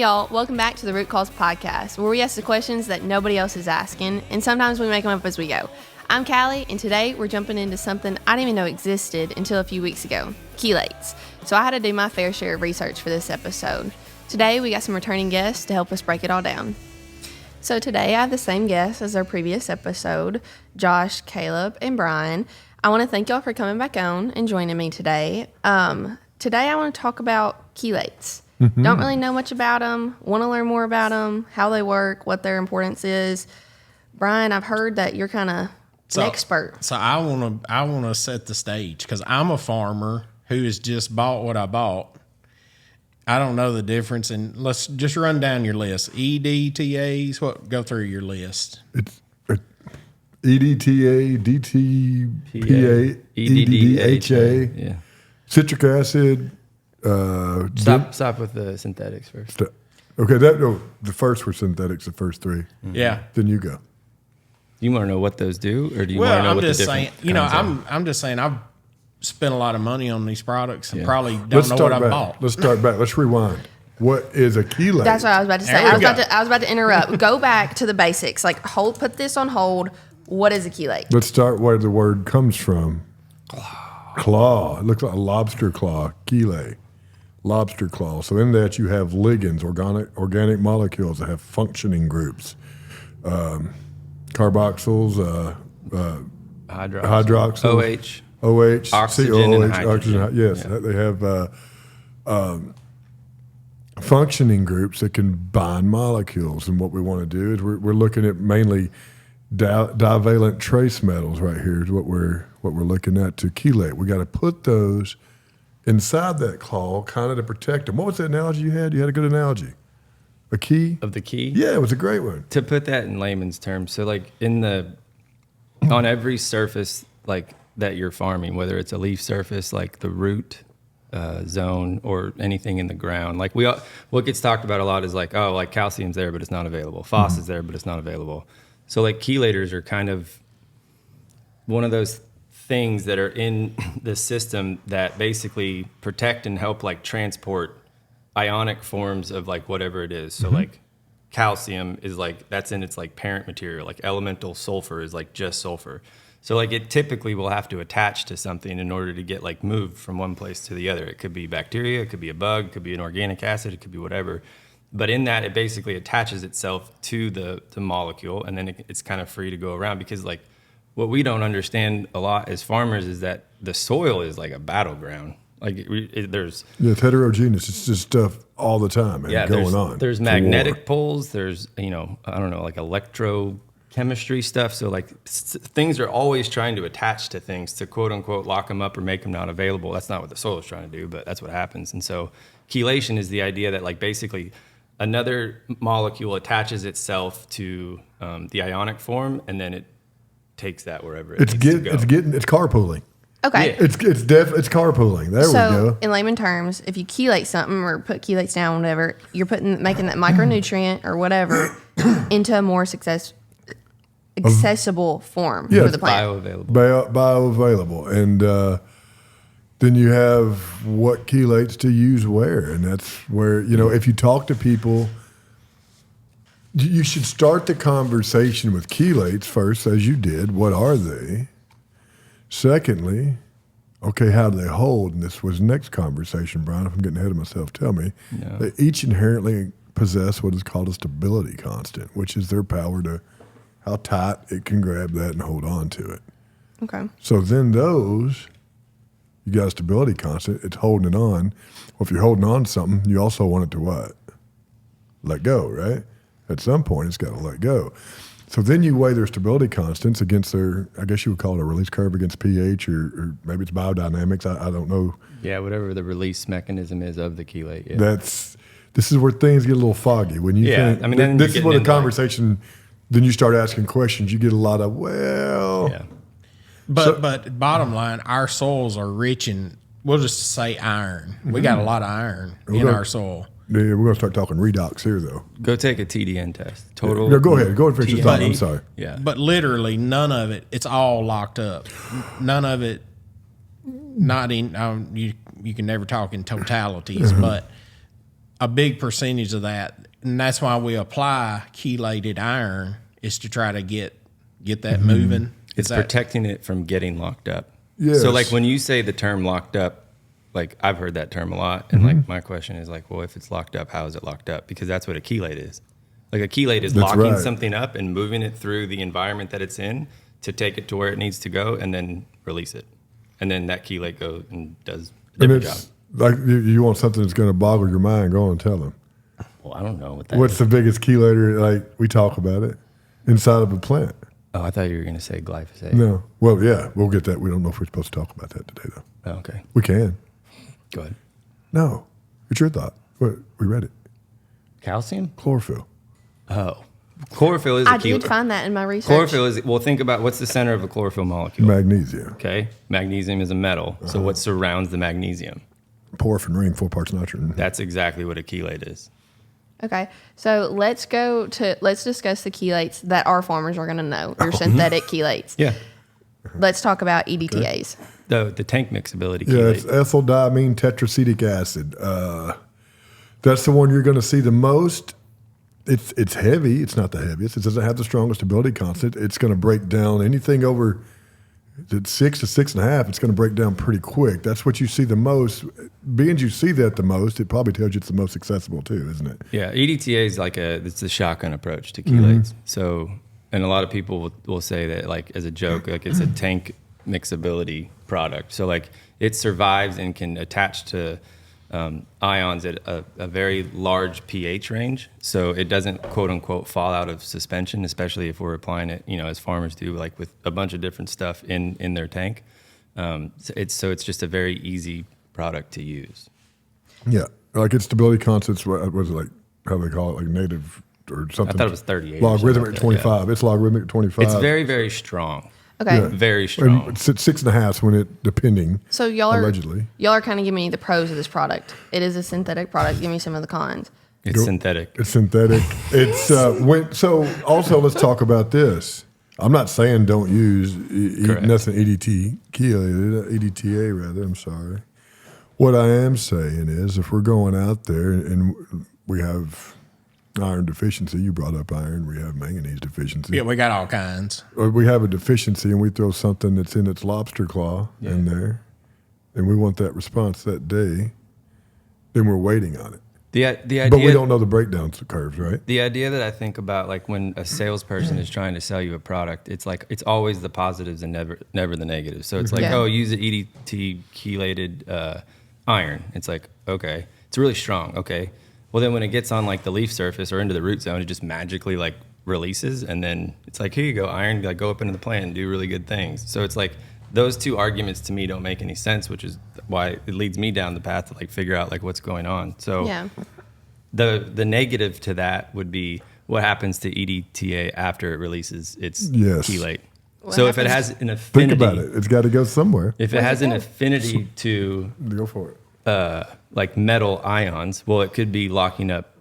Hey y'all, welcome back to the Root Cause Podcast, where we ask the questions that nobody else is asking, and sometimes we make them up as we go. I'm Cali, and today we're jumping into something I didn't even know existed until a few weeks ago, chelates. So I had to do my fair share of research for this episode. Today we got some returning guests to help us break it all down. So today I have the same guests as our previous episode, Josh, Kaleb, and Bryan. I want to thank y'all for coming back on and joining me today. Today I want to talk about chelates. Mm-hmm. Don't really know much about them. Want to learn more about them, how they work, what their importance is. Bryan, I've heard that you're kind of an expert. So I want to set the stage because I'm a farmer who has just bought what I bought. I don't know the difference, and let's just run down your list. EDTAs, go through your list. It's EDTA, DTPA, EDDHA, yeah. Citric acid. Stop with the synthetics first. Okay, the first were synthetics, the first three. Mm-hmm. Yeah. Then you go. You want to know what those do, or do you want to know what the different I'm just saying I've spent a lot of money on these products and probably don't know what I bought. Let's start back. Let's rewind. What is a chelate? That's what I was about to say. I was about to interrupt. Go back to the basics. Put this on hold. What is a chelate? Let's start where the word comes from. Claw. It looks like a lobster claw. Chelate. Lobster claw. So in that you have ligands, organic molecules that have functioning groups. Carboxyls, hydroxyls, OH, oxygen, and oxygen. Yes, yeah. They have functioning groups that can bind molecules. And what we want to do is we're looking at mainly divalent trace metals right here is what we're looking at to chelate. We got to put those inside that claw kind of to protect them. What was the analogy you had? You had a good analogy. A key? Of the key? Yeah, it was a great one. To put that in layman's terms, so on every surface that you're farming, whether it's a leaf surface like the root zone or anything in the ground, what gets talked about a lot is calcium's there but it's not available. Phos is there but it's not available. So chelators are kind of one of those things that are in the system that basically protect and help transport ionic forms of whatever it is. So calcium is that's in its parent material. Elemental sulfur is just sulfur. So it typically will have to attach to something in order to get moved from one place to the other. It could be bacteria, it could be a bug, it could be an organic acid, it could be whatever. But in that, it basically attaches itself to the molecule, and then it's kind of free to go around because what we don't understand a lot as farmers is that the soil is like a battleground. There's it's heterogeneous. It's just stuff all the time going on. There's magnetic poles. There's electrochemistry stuff. So things are always trying to attach to things to quote unquote lock them up or make them not available. That's not what the soil is trying to do, but that's what happens. And so chelation is the idea that basically another molecule attaches itself to the ionic form, and then it takes that wherever it needs to go. It's carpooling. Okay. Yeah. It's carpooling. There we go. In layman terms, if you chelate something or put chelates down, whatever, you're making that micronutrient or whatever into a more accessible form for the plant. Bioavailable. And then you have what chelates to use where. And that's where, if you talk to people, you should start the conversation with chelates first, as you did. What are they? Secondly, okay, how do they hold? And this was the next conversation, Bryan. If I'm getting ahead of myself, tell me. Yeah. They each inherently possess what is called a stability constant, which is their power to how tight it can grab that and hold on to it. Okay. So then you got a stability constant. It's holding it on. Well, if you're holding on to something, you also want it to what? Let go, right? At some point, it's got to let go. So then you weigh their stability constants against their, I guess you would call it a release curve against pH, or maybe it's biodynamics. I don't know. Yeah, whatever the release mechanism is of the chelate. Yeah. This is where things get a little foggy. When you think, then this is where the conversation, then you start asking questions. You get a lot of, Yeah. But bottom line, our soils are rich in, we'll just say iron. We got a lot of iron in our soil. Yeah, we're going to start talking redox here, though. Go take a TDN test. Total. No, go ahead. Go ahead and finish your thought. I'm sorry. Yeah. But literally, none of it, it's all locked up. None of it, not in, you can never talk in totalities, but a big percentage of that, and that's why we apply chelated iron, is to try to get that moving. It's protecting it from getting locked up. Yes. So like when you say the term locked up, like I've heard that term a lot. And like my question is like, well, if it's locked up, how is it locked up? Because that's what a chelate is. Like a chelate is locking something up and moving it through the environment that it's in to take it to where it needs to go and then release it. And then that chelate goes and does a different job. Like you want something that's going to boggle your mind, go and tell them. Well, I don't know what that What's is. the biggest chelator? Like we talk about it inside of a plant. Oh, I thought you were going to say glyphosate. No. Well, yeah, we'll get that. We don't know if we're supposed to talk about that today, though. Oh, okay. We can. Go ahead. No. It's your thought. What? We read it. Calcium? Chlorophyll. Oh. Chlorophyll is a I key. did find that in my research. Chlorophyll is, well, think about what's the center of a chlorophyll molecule. Magnesium. Okay. Magnesium is a metal. So what surrounds the magnesium? Porphyrin ring, 4 parts nitrogen. That's exactly what a chelate is. Okay, so let's discuss the chelates that our farmers are going to know. Your synthetic chelates. Yeah. Let's talk about EDTAs. The tank mixability Yeah, chelate. it's ethyl diamine tetracetic acid. That's the one you're going to see the most. It's heavy. It's not the heaviest. It doesn't have the strongest stability constant. It's going to break down anything over 6 to 6.5. It's going to break down pretty quick. That's what you see the most. Being you see that the most, it probably tells you it's the most accessible too, isn't it? Yeah, EDTA is like it's a shotgun approach to chelates. So, and a lot of people will say that like as a joke, like it's a tank mixability product. So like it survives and can attach to ions at a very large pH range. So it doesn't quote unquote fall out of suspension, especially if we're applying it, as farmers do, like with a bunch of different stuff in their tank. So it's just a very easy product to use. Yeah, like its stability constants. What was it like? How they call it? Like native or something? I thought it was 38. Logarithmic 25. Yeah. It's logarithmic 25. It's very, very strong. Okay. Yeah. Very strong. And it's at 6.5 when it, depending. So y'all are allegedly. Y'all are kind of giving me the pros of this product. It is a synthetic product. Give me some of the cons. It's synthetic. It's synthetic. It's so. Also, let's talk about this. I'm not saying don't use nothing EDTA rather. I'm sorry. What I am saying is, if we're going out there and we have iron deficiency, you brought up iron. We have manganese deficiency. Yeah, we got all kinds. Or we have a deficiency and we throw something that's in its lobster claw in there, and we want that response that day, then we're waiting on it. The idea, but we don't know the breakdown curves, right? The idea that I think about, like when a salesperson is trying to sell you a product, it's like it's always the positives and never the negatives. So it's like, oh, use the EDT chelated iron. It's like, okay, it's really strong. Okay, well then when it gets on like the leaf surface or into the root zone, it just magically like releases, and then it's like, here you go, iron, like go up into the plant and do really good things. So it's like those two arguments to me don't make any sense, which is why it leads me down the path to like figure out like what's going on. So the negative to that would be what happens to EDTA after it releases its chelate. So if it has an affinity, think about it. It's got to go somewhere. If it has an affinity to go for it, like metal ions, well, it could be locking up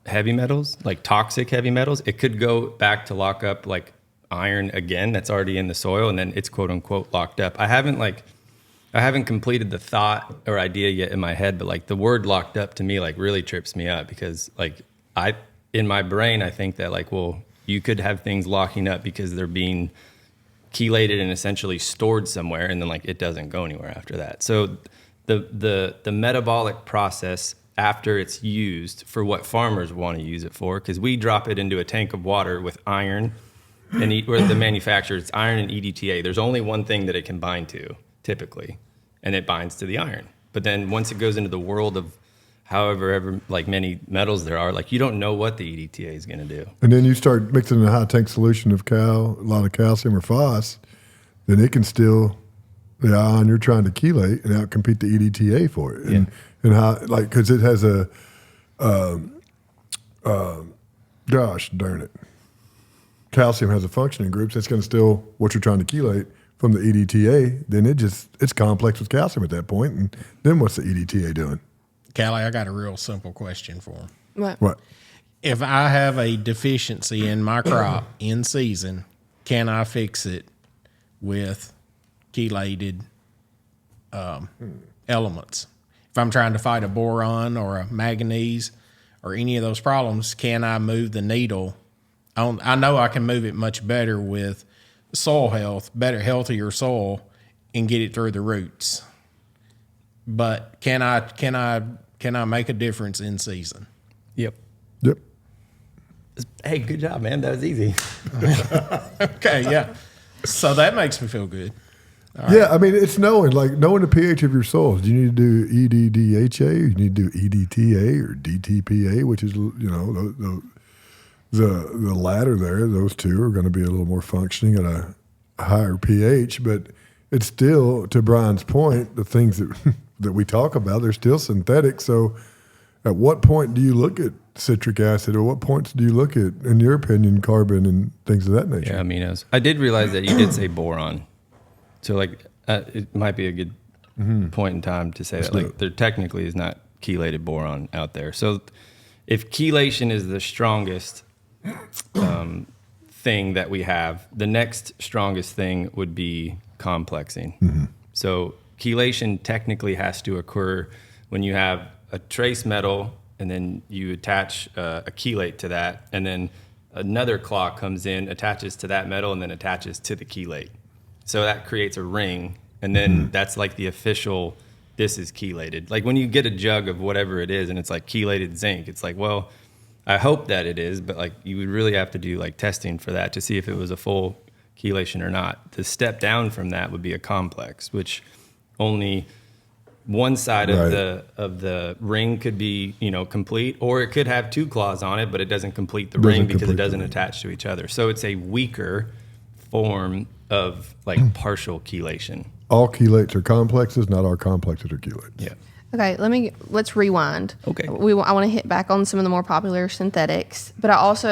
heavy metals, like toxic heavy metals. It could go back to lock up like iron again that's already in the soil, and then it's quote unquote locked up. I haven't completed the thought or idea yet in my head, but like the word locked up to me like really trips me up, because like in my brain I think that like, well, you could have things locking up because they're being chelated and essentially stored somewhere, and then like it doesn't go anywhere after that. So the metabolic process after it's used for what farmers want to use it for, because we drop it into a tank of water with iron, and or the manufacturer, it's iron and EDTA. There's only one thing that it can bind to typically, and it binds to the iron. But then once it goes into the world of however like many metals there are, like you don't know what the EDTA is going to do. And then you start mixing a high tank solution of a lot of calcium or phos, then it can still the ion you're trying to chelate and outcompete the EDTA for it. And how, like, because it has a gosh darn it, calcium has a functioning group, so it's going to steal what you're trying to chelate from the EDTA. Then it's complex with calcium at that point, and then what's the EDTA doing? Cali, I got a real simple question for him. What? If I have a deficiency in my crop in season, can I fix it with chelated elements? if I'm trying to fight a boron or a manganese or any of those problems, can I move the needle? I know I can move it much better with soil health, healthier soil, and get it through the roots. But can I make a difference in season? Yep. Yep. Hey, good job, man. That was easy. Okay, yeah. So that makes me feel good. Yeah, I mean, it's knowing the pH of your soils. Do you need to do EDDHA, or you need to do EDTA or DTPA, which is, the latter there. Those two are going to be a little more functioning at a higher pH, but it's still, to Bryan's point, the things that we talk about, they're still synthetic. So at what point do you look at citric acid, or what points do you look at, in your opinion, carbon and things of that nature? Yeah, aminos. I did realize that you did say boron. So, it might be a good point in time to say that, there technically is not chelated boron out there. So, if chelation is the strongest thing that we have, the next strongest thing would be complexing. Mm-hmm. So, chelation technically has to occur when you have a trace metal and then you attach a chelate to that, and then another clock comes in, attaches to that metal, and then attaches to the chelate. So that creates a ring, and then that's like the official, this is chelated. Like when you get a jug of whatever it is and it's like chelated zinc, it's like, well, I hope that it is, but like you would really have to do like testing for that to see if it was a full chelation or not. The step down from that would be a complex, which only one side of the ring could be, complete, or it could have two claws on it, but it doesn't complete the ring because it doesn't attach to each other. So it's a weaker form of like partial chelation. All chelates are complexes, not all complexes are chelates. Yeah. Okay, let's rewind. Okay. I want to hit back on some of the more popular synthetics, but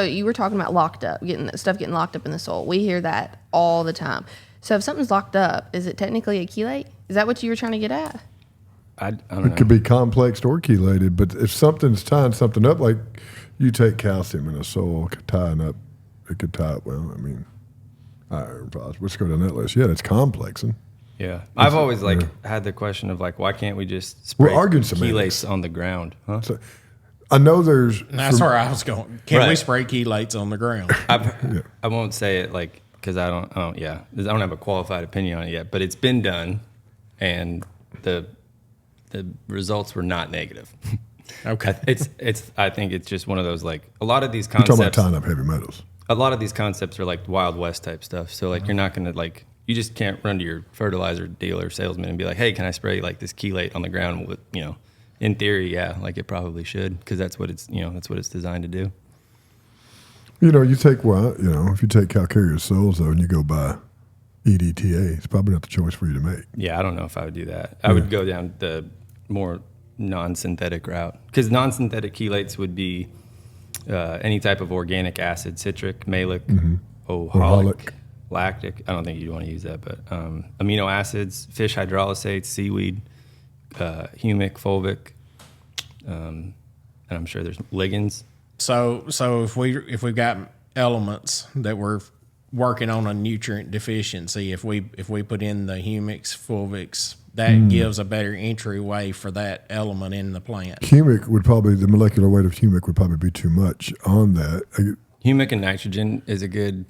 you were talking about locked up, getting locked up in the soil. We hear that all the time. So if something's locked up, is it technically a chelate? Is that what you were trying to get at? I don't know. It could be complexed or chelated, but if something's tying something up, like you take calcium in a soil, tying up, it could tie up, iron, phosphorus. Let's go down that list. Yeah, it's complexing. Yeah. I've always had the question of why can't we just spray chelates on the ground? Huh? So, I know that's where I was going. Can we spray chelates on the ground? I won't say it because I don't have a qualified opinion on it yet, but it's been done, and the results were not negative. Okay. I think it's just one of those, a lot of these concepts. You're talking about tying up heavy metals. A lot of these concepts are like Wild West type stuff. So you're not going to you just can't run to your fertilizer dealer salesman and be like, hey, can I spray this chelate on the ground with, in theory, yeah, it probably should, because that's what it's designed to do. You take if you take calcareous soils though and you go buy EDTA, it's probably not the choice for you to make. Yeah, I don't know if I would do that. I would go down the more non-synthetic route, because non-synthetic chelates would be any type of organic acid, citric, malic, oxalic, lactic. I don't think you'd want to use that, but amino acids, fish hydrolysates, seaweed, humic, fulvic, and I'm sure there's ligands. So if we've got elements that we're working on a nutrient deficiency, if we put in the humics, fulvics, that gives a better entryway for that element in the plant. Humic the molecular weight of humic would probably be too much on that. Humic and nitrogen is a good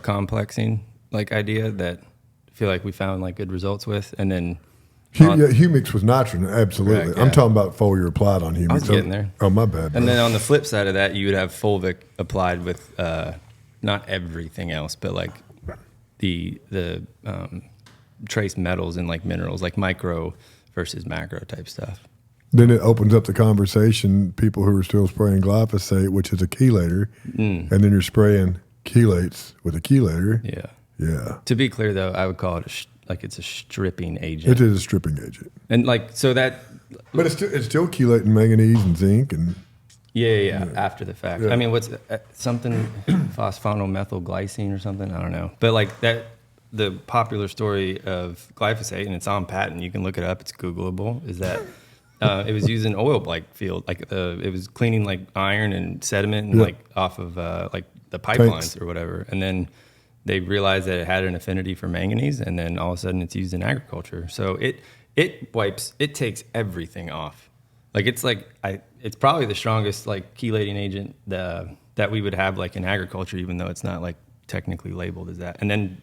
complexing idea that I feel like we found good results with, and then humics with nitrogen, absolutely. Correct, I'm talking about foliar applied on humics. I was getting there. Oh, my bad. And then on the flip side of that, you would have fulvic applied with not everything else, but the trace metals and minerals, micro versus macro type stuff. Then it opens up the conversation, people who are still spraying glyphosate, which is a chelator, and then you're spraying chelates with a chelator. Yeah. Yeah. To be clear, though, I would call it it's a stripping agent. It is a stripping agent. And so that... But it's still chelating manganese and zinc and... Yeah, after the fact. Yeah. I mean, what's something phosphonomethylglycine or something? I don't know. But that, the popular story of glyphosate, and it's on patent, you can look it up, it's Googleable, is that it was used in oil field. It was cleaning iron and sediment and off of the pipelines or whatever. And then they realized that it had an affinity for manganese, and then all of a sudden it's used in agriculture. So it takes everything off. Like it's probably the strongest like chelating agent that we would have like in agriculture, even though it's not like technically labeled as that. And then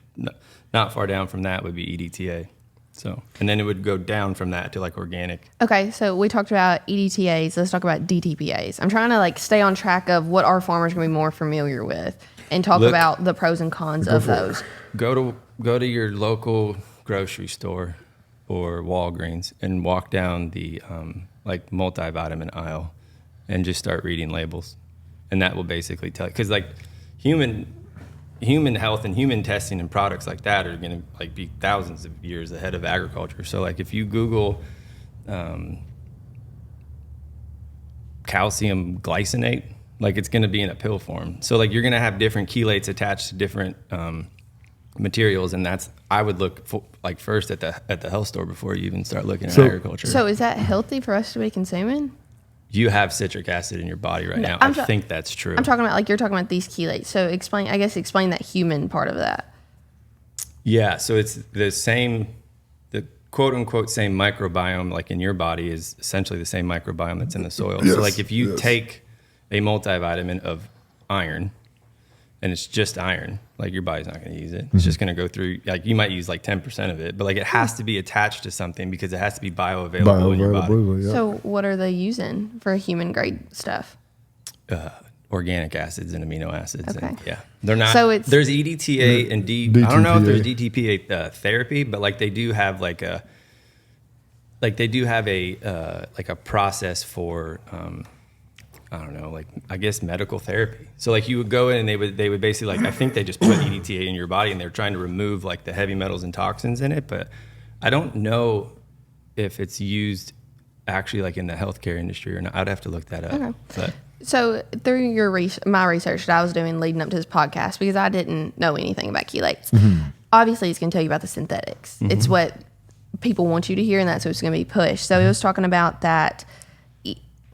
not far down from that would be EDTA. So, and then it would go down from that to like organic. Okay, so we talked about EDTAs. Let's talk about DTPAs. I'm trying to like stay on track of what our farmers are going to be more familiar with and talk about the pros and cons of those. Go to your local grocery store or Walgreens and walk down the like multivitamin aisle and just start reading labels, and that will basically tell you, because like human health and human testing and products like that are going to like be thousands of years ahead of agriculture. So like if you Google calcium glycinate, like it's going to be in a pill form. So like you're going to have different chelates attached to different materials, and I would look for, like first at the health store before you even start looking at agriculture. So is that healthy for us to be consuming? You have citric acid in your body right now. I think that's true. I'm talking about like you're talking about these chelates. So explain that human part of that. Yeah, so it's the quote unquote same microbiome like in your body is essentially the same microbiome that's in the soil. Yes, so like if you take a multivitamin of iron and it's just iron, like your body's not going to use it. It's just going to go through, like you might use like 10% of it, but like it has to be attached to something because it has to be bioavailable in your body. Yeah. So what are they using for human grade stuff? Organic acids and amino acids. Okay. And, yeah. They're not, So there's EDTA and DTPA. I don't know if there's DTPA therapy, but like they do have a process for, I don't know, like I guess medical therapy. So like you would go in and they would basically like, I think they just put EDTA in your body and they're trying to remove like the heavy metals and toxins in it. But I don't know if it's used actually like in the healthcare industry or not. I'd have to look that up. Okay. But So through my research that I was doing leading up to this podcast, because I didn't know anything about chelates, obviously it's going to tell you about the synthetics. It's what people want you to hear, and that's what's going to be pushed. So it was talking about that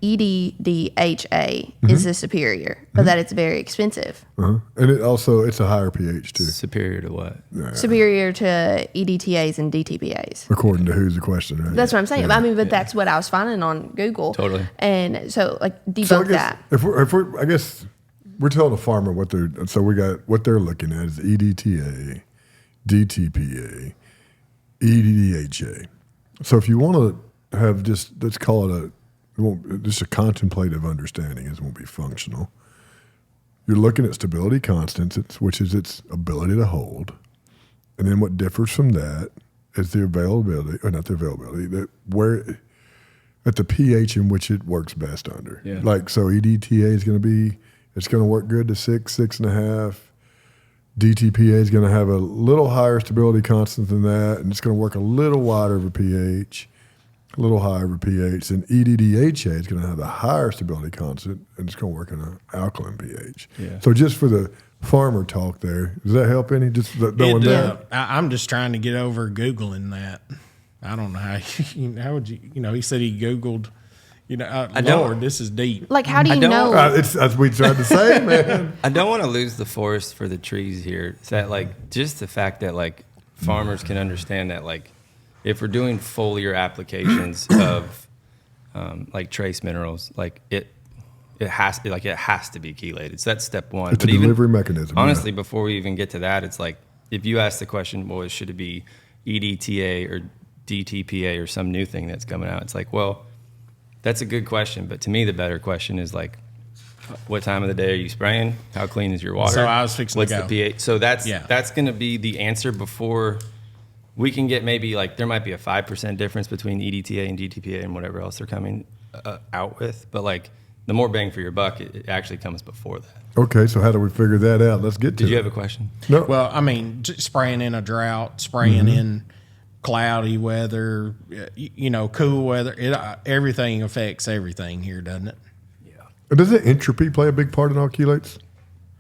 EDDHA is the superior, but that it's very expensive. And it's a higher pH too, superior to what? Superior to EDTAs and DTPAs. according to who's the question, right? That's what I'm saying. I mean, but that's what I was finding on Google. Totally. And so, like, debunk So I guess that. if we're, I guess we're telling a farmer what they're looking at is EDTA, DTPA, EDDHA. So if you want to have let's call it just a contemplative understanding, it won't be functional. You're looking at stability constants, which is its ability to hold. And then what differs from that is the availability, or not the availability, at the pH in which it works best under. Yeah. Like, so EDTA is going to work good to 6.5. DTPA is going to have a little higher stability constant than that, and it's going to work a little wider of a pH. A little higher of a pH, and EDDHA is going to have a higher stability constant, and it's going to work in an alkaline pH. Yeah. So just for the farmer talk there, does that help any? Just knowing that? I'm just trying to get over Googling that. I don't know how would you, he said he Googled, Lord, this is deep. Like, how do you don't- know? It's as we tried to say, man. I don't want to lose the forest for the trees here. It's that like just the fact that like farmers can understand that like if we're doing foliar applications of like trace minerals, like it has to be chelated. So that's step one. It's a delivery mechanism. Honestly, before we even get to that, it's like if you ask the question, well, should it be EDTA or DTPA or some new thing that's coming out? It's like, well, that's a good question, but to me, the better question is like, what time of the day are you spraying? How clean is your water? So I was fixing What's to go. the pH? So that's going to be the answer before we can get maybe like there might be a 5% difference between EDTA and DTPA and whatever else they're coming out with, but like the more bang for your buck, it actually comes before that. Okay, so how do we figure that out? Let's get to Did you it. have a question? No. Well, I mean, spraying in a drought, spraying in cloudy weather, cool weather, everything affects everything here, doesn't it? Yeah. Does the entropy play a big part in all chelates?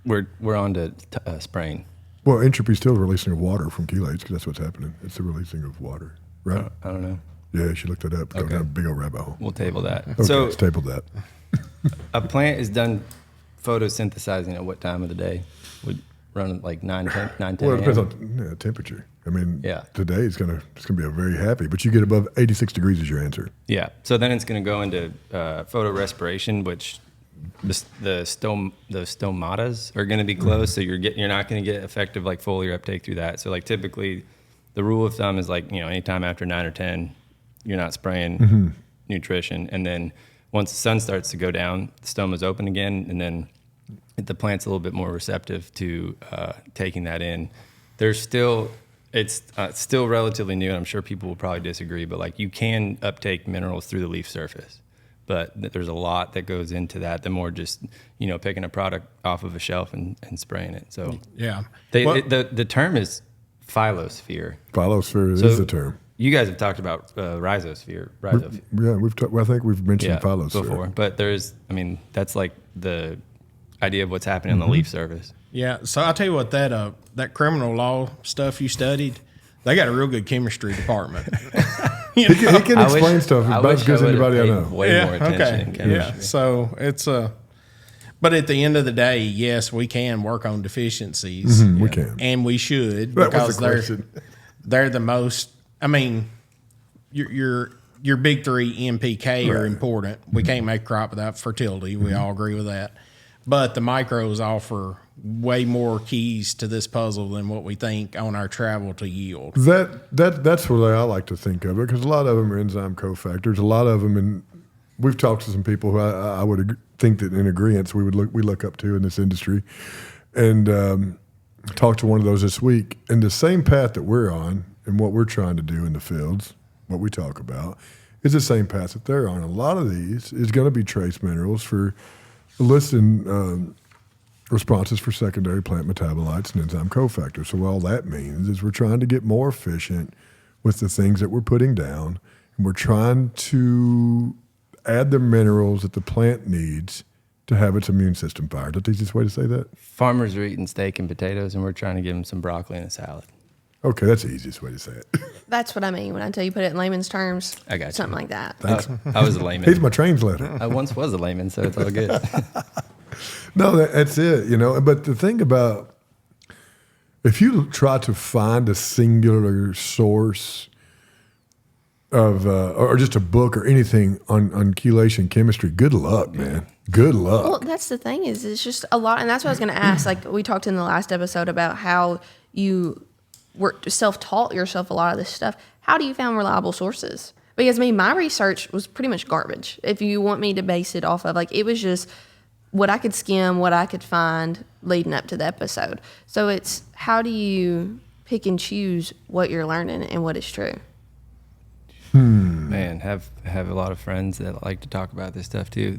We're on to spraying. Well, entropy is still the releasing of water from chelates because that's what's happening. It's the releasing of water, right? I don't know. Yeah, you should look that up. Go down a big old rabbit hole. We'll table that. Okay, So let's table that. a plant is done photosynthesizing at what time of the day? run like 9, 10 Well, it depends on temperature. I mean, today it's gonna be a very happy, but you get above 86 degrees is your answer. Yeah. So then it's going to go into photorespiration, which the stomatas are going to be closed, so you're not going to get effective like foliar uptake through that. So like typically, the rule of thumb is like anytime after 9 or 10, you're not spraying nutrition, and then once the sun starts to go down, the stoma's open again, and then the plant's a little bit more receptive to taking that in. There's still it's still relatively new, and I'm sure people will probably disagree, but like you can uptake minerals through the leaf surface. But there's a lot that goes into that than more just, picking a product off of a shelf and spraying it. So yeah, the term is phylosphere. Phylosphere is the term. You guys have talked about rhizosphere. Yeah, I think we've mentioned phylosphere before. But that's like the idea of what's happening on the leaf surface. Yeah. So I'll tell you what, that criminal law stuff you studied, they got a real good chemistry department. He can explain stuff about as good as anybody I know. Way more attention in chemistry. Yeah. So it's but at the end of the day, yes, we can work on deficiencies. We can, and we should, that because was the question. They're the most. I mean, your big three NPK are important. We can't make a crop without fertility. We all agree with that. But the micros offer way more keys to this puzzle than what we think on our travel to yield. That's the way I like to think of it, because a lot of them are enzyme cofactors. A lot of them, and we've talked to some people who I would think that in agreement we look up to in this industry, and talked to one of those this week. And the same path that we're on and what we're trying to do in the fields, what we talk about, is the same path that they're on. A lot of these is going to be trace minerals for listing responses for secondary plant metabolites and enzyme cofactors. So all that means is we're trying to get more efficient with the things that we're putting down, and we're trying to add the minerals that the plant needs to have its immune system fired. Is that the easiest way to say that? Farmers are eating steak and potatoes, and we're trying to give them some broccoli and a salad. Okay, that's the easiest way to say it. That's what I mean when I tell you put it in layman's terms. I got you. Something like that. I was a layman. He's my translator. I once was a layman, so it's all good. No, that's it, But the thing about, if you try to find a singular source of, or just a book or anything on chelation chemistry, good luck, man. Good luck. Well, that's the thing is it's just a lot. And that's what I was going to ask. Like we talked in the last episode about how you were self-taught yourself a lot of this stuff. How do you find reliable sources? Because my research was pretty much garbage. If you want me to base it off of, like, it was just what I could skim, what I could find leading up to the episode. So it's how do you pick and choose what you're learning and what is true? Man, have a lot of friends that like to talk about this stuff too.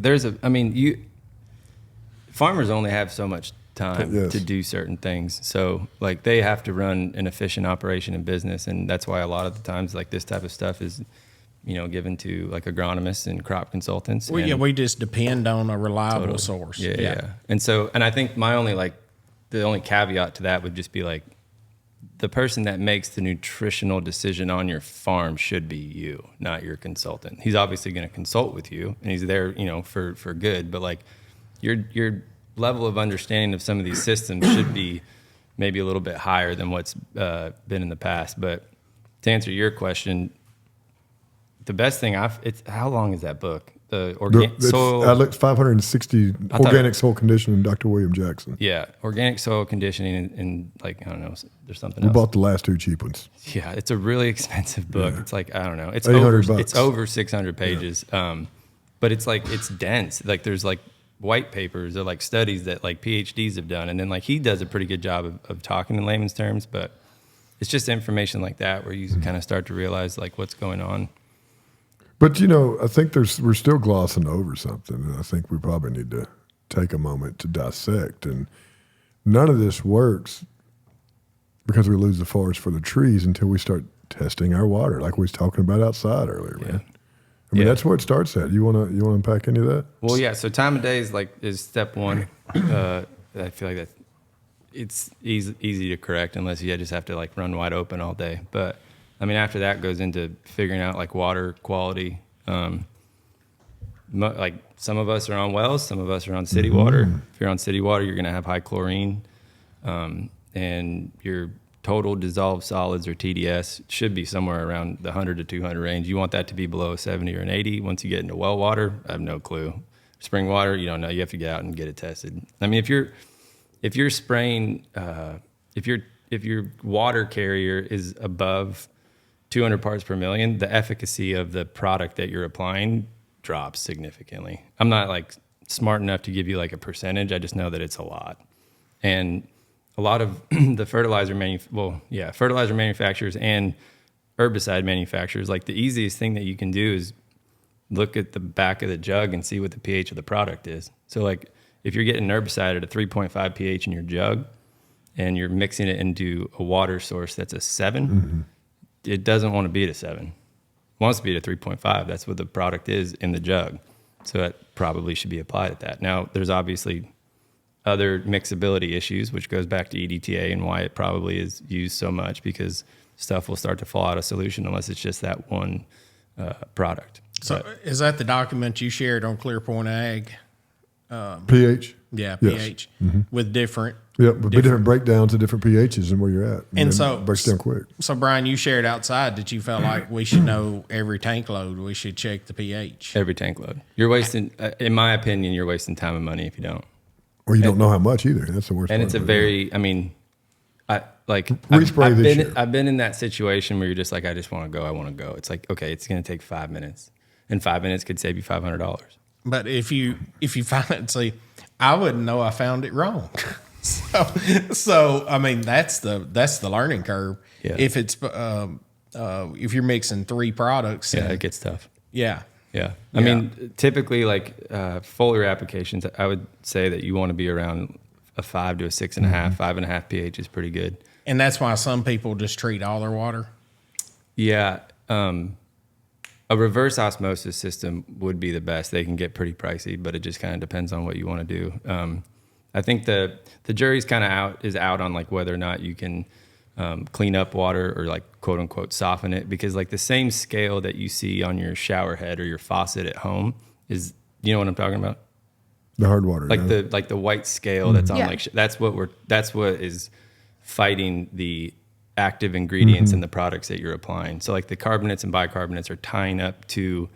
Farmers only have so much time to do certain things. So like they have to run an efficient operation in business, and that's why a lot of the times like this type of stuff is given to like agronomists and crop consultants. We just depend on a reliable source. Yeah. And I think the only caveat to that would just be like the person that makes the nutritional decision on your farm should be you, not your consultant. He's obviously going to consult with you, and he's there, for good. But like your level of understanding of some of these systems should be maybe a little bit higher than what's been in the past. But to answer your question, the best thing how long is that book? The organic soil. It's 560 organic soil conditioning, Dr. William Jackson. Yeah, organic soil conditioning, and like I don't know, there's something we else. Bought the last two cheap ones. Yeah, it's a really expensive book. Yeah. It's like I don't know, it's $800. It's over 600 pages. Yeah. But it's dense. Like there's like white papers or like studies that like PhDs have done, and then like he does a pretty good job of talking in layman's terms. But it's just information like that where you kind of start to realize like what's going on. But I think we're still glossing over something, and I think we probably need to take a moment to dissect. And none of this works because we lose the forest for the trees until we start testing our water, like we was talking about outside earlier, man. I mean, that's where it starts at. You wanna unpack any of that? Well, yeah. So time of day is step one. I feel like it's easy to correct unless you just have to like run wide open all day, but. I mean, after that goes into figuring out like water quality. Like some of us are on wells, some of us are on city water. If you're on city water, you're going to have high chlorine. and your total dissolved solids, or TDS, should be somewhere around the 100 to 200 range. You want that to be below a 70 or an 80. Once you get into well water, I have no clue. Spring water, you don't know. You have to get out and get it tested. I mean, if you're spraying, if your water carrier is above 200 parts per million, the efficacy of the product that you're applying drops significantly. I'm not like smart enough to give you like a percentage. I just know that it's a lot. And a lot of the fertilizer manufacturers and herbicide manufacturers, like the easiest thing that you can do is look at the back of the jug and see what the pH of the product is. So like if you're getting herbicide at a 3.5 pH in your jug and you're mixing it into a water source that's a 7, it doesn't want to be at a 7. It wants to be at a 3.5. That's what the product is in the jug. So that probably should be applied at that. Now, there's obviously other mixability issues, which goes back to EDTA and why it probably is used so much, because stuff will start to fall out of solution unless it's just that one product. So is that the document you shared on ClearPoint Ag? pH? Yeah, Yes. pH with different. Yeah, with different breakdowns of different pHs and where you're at. And so it breaks down quick. So Bryan, you shared outside that you felt like we should know every tank load. We should check the pH. Every tank load. You're wasting, in my opinion, you're wasting time and money if you don't. Or you don't know how much either. That's the worst And part it's a of it. very, I mean, Respray this year. I've been in that situation where you're just like, I just want to go. I want to go. It's like, okay, it's going to take 5 minutes, and 5 minutes could save you $500. But if you find it, see, I wouldn't know I found it wrong. so I mean, that's the learning curve. Yeah. If it's if you're mixing 3 products, Yeah, it gets tough. yeah. Yeah. I mean, typically like foliar applications, I would say that you want to be around a 5 to a 6.5, 5.5 pH is pretty good. And that's why some people just treat all their water. Yeah. A reverse osmosis system would be the best. They can get pretty pricey, but it just kind of depends on what you want to do. I think the jury's kind of out on like whether or not you can clean up water or like quote unquote soften it, because like the same scale that you see on your shower head or your faucet at home is, you know what I'm talking about? The hard water. Like yeah. the white scale that's on Yeah. like that's what is fighting the active ingredients in the products that you're applying. So like the carbonates and bicarbonates are tying up to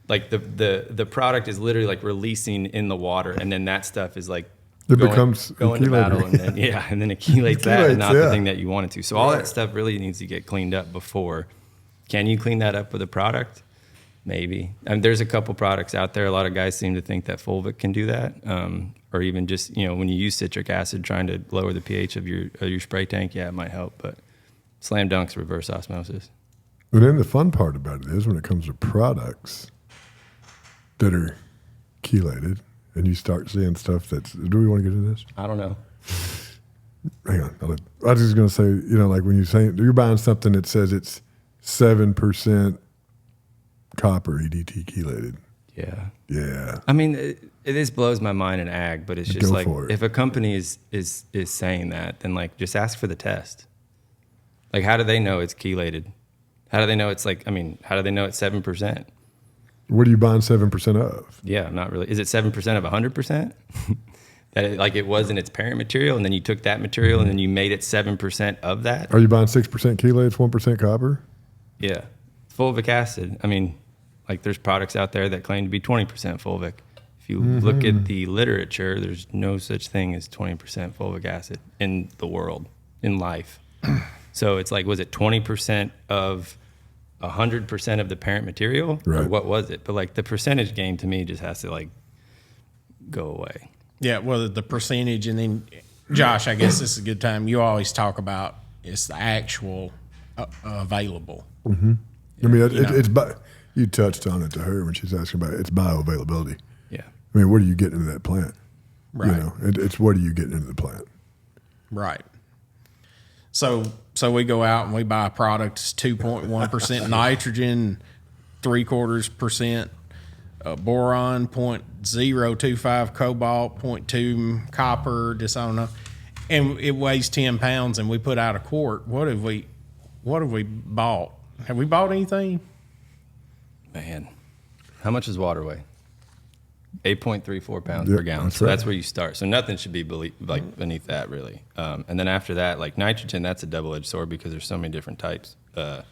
like the product is literally like releasing in the water, and then that stuff is like It becomes going to chelated. battle, and then and then it chelates that, and not yeah. the thing that you want it to. So all that stuff really needs to get cleaned up before. Can you clean that up with a product? Maybe. And there's a couple products out there. A lot of guys seem to think that Fulvic can do that, or even just when you use citric acid, trying to lower the pH of your spray tank. Yeah, it might help, but slam dunk's reverse osmosis. But then the fun part about it is when it comes to products that are chelated, and you start seeing stuff that's. Do we want to get into this? I don't know. Hang on. I was just going to say, like when you're buying something that says it's 7% copper EDT chelated. Yeah. Yeah. I mean, this blows my mind in ag, but it's just Go like for it. if a company is saying that, then like just ask for the test. Like, how do they know it's chelated? How do they know it's like? I mean, how do they know it's 7%? What are you buying 7% of? Yeah, not really. Is it 7% of 100%? That it was in its parent material, and then you took that material and then you made it 7% of that? Are you buying 6% chelates, 1% copper? Yeah. Fulvic acid. I mean, like there's products out there that claim to be 20% fulvic. If you look at the literature, there's no such thing as 20% fulvic acid in the world, in life. So it's like, was it 20% of 100% of the parent material? Or Right. what was it? But like the percentage game to me just has to like go away. Yeah, well, the percentage, and then Josh, I guess this is a good time. You always talk about it's the actual available. I mean, it's you touched on it to her when she's asking about it. It's bioavailability. Yeah. I mean, what are you getting into that plant? Right. It's what are you getting into the plant? Right. So we go out and we buy a product that's 2.1% nitrogen, 0.75% boron, 0.025 cobalt, 0.2 copper, just I don't know, and it weighs 10 pounds, and we put out a quart. What have we bought? Have we bought anything? Man. How much does water weigh? 8.34 pounds Yep, per gallon. that's So right. that's where you start. So nothing should be beneath that, really. And then after that, like nitrogen, that's a double-edged sword because there's so many different types. And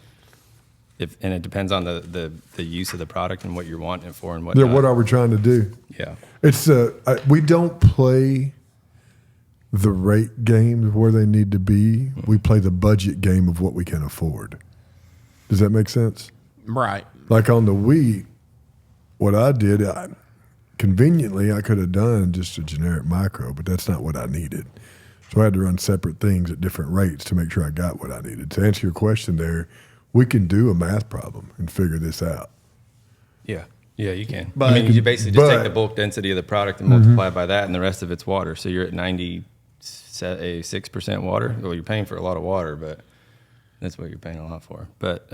it depends on the use of the product and what you're wanting it for and what. Yeah, what are we trying to do? Yeah. It's we don't play the rate games where they need to be. We play the budget game of what we can afford. Does that make sense? Right. Like on the wheat, what I did, conveniently, I could have done just a generic micro, but that's not what I needed. So I had to run separate things at different rates to make sure I got what I needed. To answer your question there, we can do a math problem and figure this out. Yeah. Yeah, you can. But- I mean, you basically just take but- the bulk density of the product and multiply by that, and the rest of it's water. So you're at 96% water. Well, you're paying for a lot of water, but that's what you're paying a lot for. But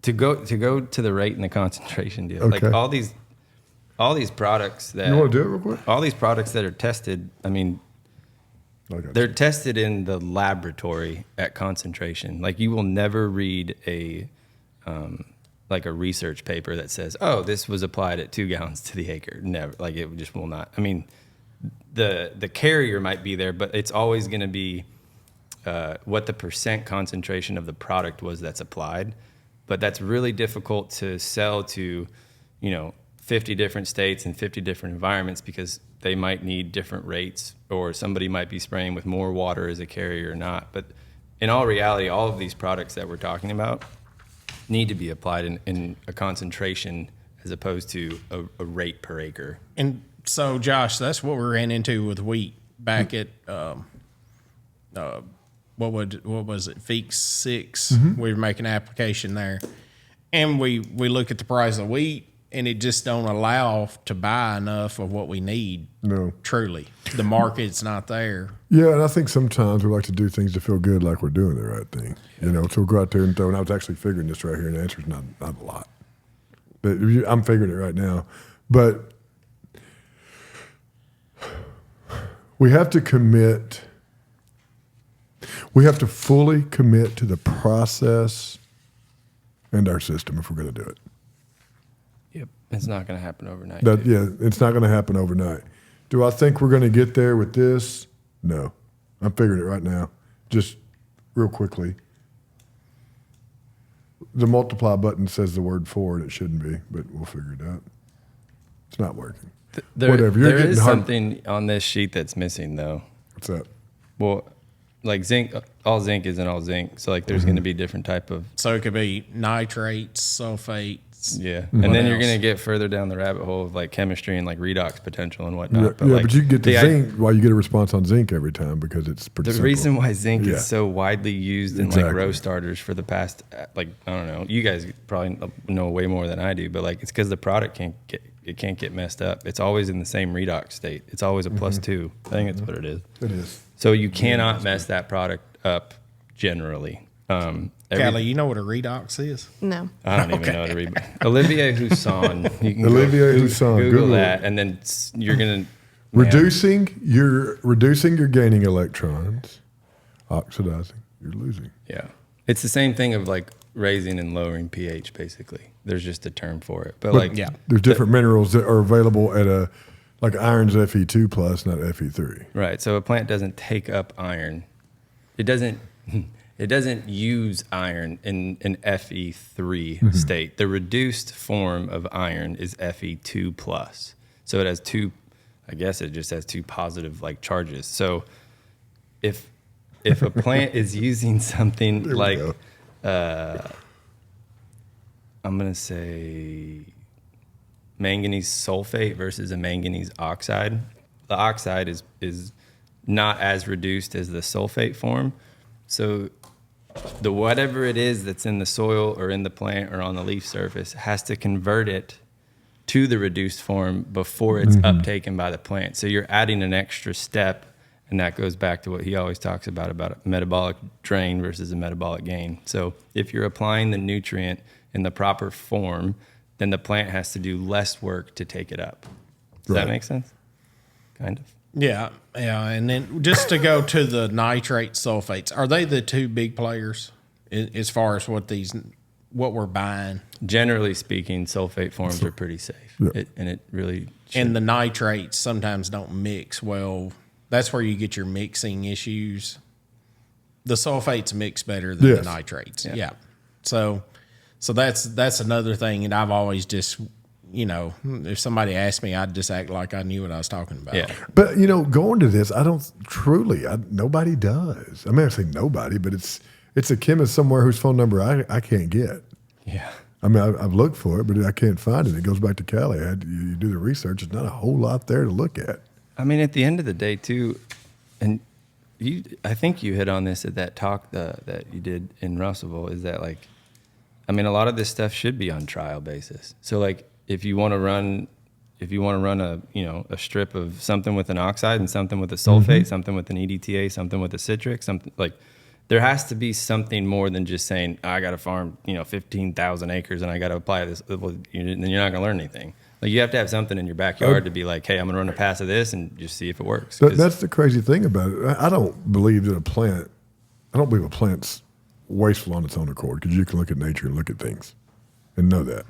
to go to the rate and the concentration deal, Okay. like all these products that You want to do it real quick? all these products that are tested, I mean, they're tested in the laboratory at concentration. Like you will never read a research paper that says, "Oh, this was applied at 2 gallons to the acre." Never. Like it just will not. I mean, the carrier might be there, but it's always going to be what the percent concentration of the product was that's applied. But that's really difficult to sell to, 50 different states and 50 different environments because they might need different rates, or somebody might be spraying with more water as a carrier or not. But in all reality, all of these products that we're talking about need to be applied in a concentration as opposed to a rate per acre. And so, Josh, that's what we ran into with wheat back at what was it, Feek 6? We were making an application there, and we look at the price of wheat, and it just don't allow to buy enough of what we need. No. Truly, the market's not there. Yeah, and I think sometimes we like to do things to feel good, like we're doing the right thing. So we'll go out there and throw. And I was actually figuring this right here, and the answer is not a lot. But I'm figuring it right now. But we have to commit. We have to fully commit to the process and our system if we're going to do it. Yep. It's not going to happen overnight. It's not going to happen overnight. Do I think we're going to get there with this? No. I'm figuring it right now. Just real quickly. The multiply button says the word forward. It shouldn't be, but we'll figure it out. It's not working. Whatever. You're There getting is hard. something on this sheet that's missing, though. What's that? Well, like zinc, all zinc isn't all zinc. So like there's going to be different type of, So it could be nitrates, sulfates. yeah. What And then you're else? going to get further down the rabbit hole of like chemistry and like redox potential and whatnot. But like, you get to the- zinc while you get a response on zinc every time because it's pretty The simple. reason why zinc Yeah. is so widely used in like Exactly. row starters for the past, like, I don't know, you guys probably know way more than I do, but like it's because the product can't get messed up. It's always in the same redox state. It's always a +2. I think that's what it is. It is. So you cannot mess that product up generally. Cali, you know what a redox is? No. I don't even know how to read. Olivier Husson. You can Olivier go, Husson, Google Google that, and then you're gonna Reducing, you're gaining electrons. Oxidizing, you're losing. Yeah, it's the same thing of like raising and lowering pH. Basically, there's just a term for it. But like, yeah. There's different minerals that are available at like iron's Fe2 plus, not Fe3. right. So a plant doesn't take up iron. It doesn't. It doesn't use iron in an Fe3 state. The reduced form of iron is Fe2 plus. So it has two. I guess it just has two positive like charges. So if a plant is using something There we like go. I'm gonna say manganese sulfate versus a manganese oxide, the oxide is not as reduced as the sulfate form. So the whatever it is that's in the soil or in the plant or on the leaf surface has to convert it to the reduced form before it's uptaken by the plant. So you're adding an extra step, and that goes back to what he always talks about a metabolic drain versus a metabolic gain. So if you're applying the nutrient in the proper form, then the plant has to do less work to take it up. Does that Right. make sense? Kind of. Yeah. And then just to go to the nitrate sulfates, are they the two big players as far as what these what we're buying. Generally speaking, sulfate forms are pretty safe. Yeah. It really should. And the nitrates sometimes don't mix well. That's where you get your mixing issues. The sulfates mix better than the nitrates. Yeah. So that's another thing. And I've always just, if somebody asked me, I'd just act like I knew what I was talking about. Yeah. But going to this, nobody does. I mean, I say nobody, but it's a chemist somewhere whose phone number I can't get. Yeah. I mean, I've looked for it, but I can't find it. It goes back to Cali. You do the research. It's not a whole lot there to look at. I mean, at the end of the day, too, and I think you hit on this at that talk that you did in Russellville, is that a lot of this stuff should be on trial basis. So if you want to run a strip of something with an oxide and something with a sulfate, something with an EDTA, something with a citric, something there has to be something more than just saying, I got to farm 15,000 acres and I got to apply this. Well, then you're not going to learn anything. You have to have something in your backyard to be like, hey, I'm going to run a pass of this and just see if it works. That's the crazy thing about it. I don't believe a plant's wasteful on its own accord, because you can look at nature and look at things and know that.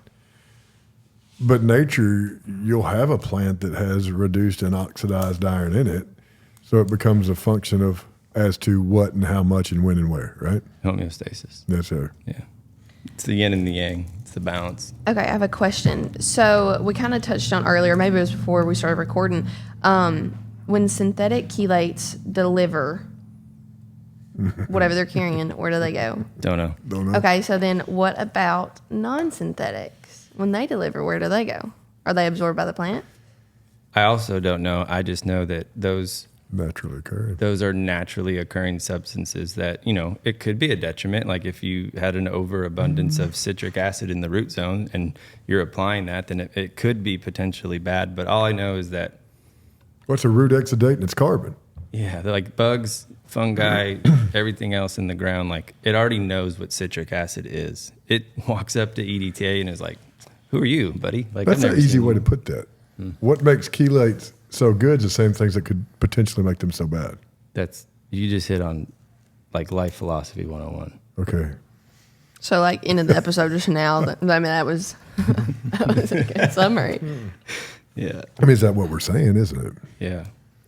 But nature, you'll have a plant that has reduced and oxidized iron in it, so it becomes a function of as to what and how much and when and where, right? Homeostasis. That's it. Yeah. It's the yin and the yang. It's the balance. Okay, I have a question. So we kind of touched on earlier, maybe it was before we started recording, when synthetic chelates deliver whatever they're carrying, where do they go? Don't know. Okay, so then what about non-synthetics? When they deliver, where do they go? Are they absorbed by the plant? I also don't know. I just know that those are naturally occurring substances that, it could be a detriment. Like if you had an overabundance of citric acid in the root zone and you're applying that, then it could be potentially bad. But all I know is that. What's a root exudate? And it's carbon. Yeah, they're like bugs, fungi, everything else in the ground. It already knows what citric acid is. It walks up to EDTA and is like, who are you, buddy? That's an easy way to put that. What makes chelates so good is the same things that could potentially make them so bad. You just hit on life philosophy 101. Okay. So end of the episode just now, that was a good summary. Yeah. I mean, is that what we're saying, isn't it? Yeah.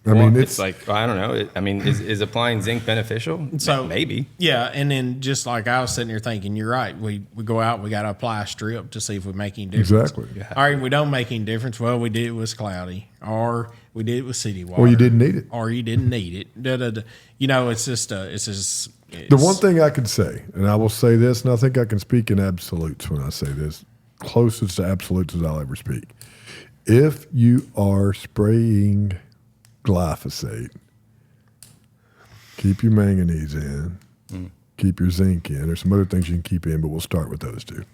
I mean, it's I don't know. Is applying zinc beneficial? So maybe. Yeah, and then just like I was sitting here thinking, you're right. We go out, we got to apply a strip to see if we make any difference. Exactly. All right, we don't make any difference. Well, we did it was cloudy, or we did it with city water, or you didn't need it, or you didn't need it. It's just the one thing I could say, and I will say this, and I think I can speak in absolutes when I say this, closest to absolutes as I'll ever speak. If you are spraying glyphosate, keep your manganese in, keep your zinc in. There's some other things you can keep in, but we'll start with those two.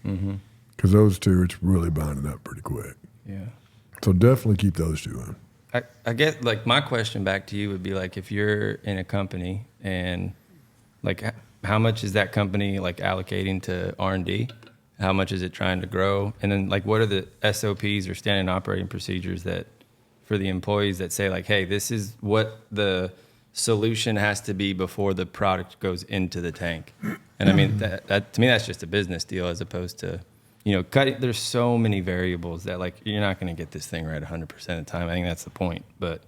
Because those two, it's really binding up pretty quick. Yeah. So definitely keep those two in. I guess my question back to you would be if you're in a company and how much is that company allocating to R&D? How much is it trying to grow? And then what are the SOPs or standard operating procedures that for the employees that say hey, this is what the solution has to be before the product goes into the tank? And I mean, that to me, that's just a business deal as opposed to, cutting. There's so many variables that you're not going to get this thing right 100% of the time. I think that's the point. But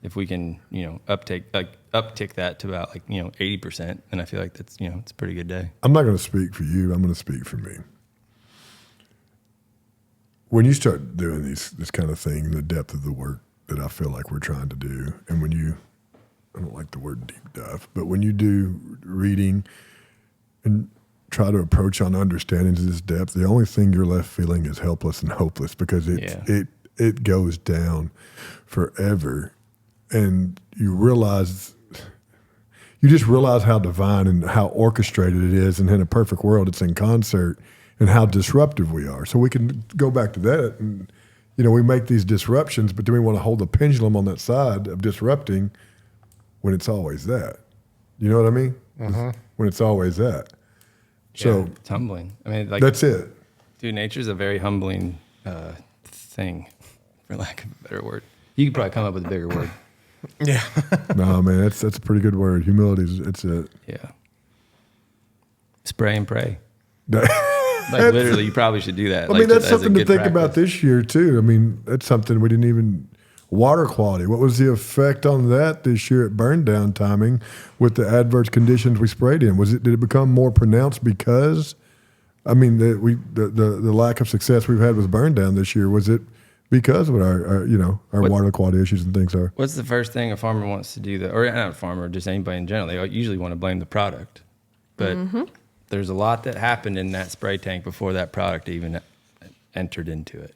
if we can, uptick that to about 80%, then I feel like that's, it's a pretty good day. I'm not going to speak for you. I'm going to speak for me. When you start doing this kind of thing, the depth of the work that I feel like we're trying to do, and I don't like the word deep dive, but when you do reading and try to approach on understanding to this depth, the only thing you're left feeling is helpless and hopeless, because it goes down forever, and you just realize how divine and how orchestrated it is, and in a perfect world, it's in concert, and how disruptive we are. So we can go back to that, and we make these disruptions, but then we want to hold the pendulum on that side of disrupting when it's always that. You know what I mean? When it's always that. So it's humbling. I mean, that's it. Dude, nature's a very humbling thing, for lack of a better word. You could probably come up with a bigger word. Yeah. No, man, that's a pretty good word. Humility it's it. Yeah. Spray and pray. Like literally, you probably should do that. I mean, that's something to think about this year too. I mean, that's something we didn't even. Water quality. What was the effect on that this year at burn down timing with the adverse conditions we sprayed in? Did it become more pronounced because? I mean, the lack of success we've had with burn down this year, was it because of what our water quality issues and things are? What's the first thing a farmer wants to do, or not a farmer, just anybody in general? They usually want to blame the product. But there's a lot that happened in that spray tank before that product even entered into it.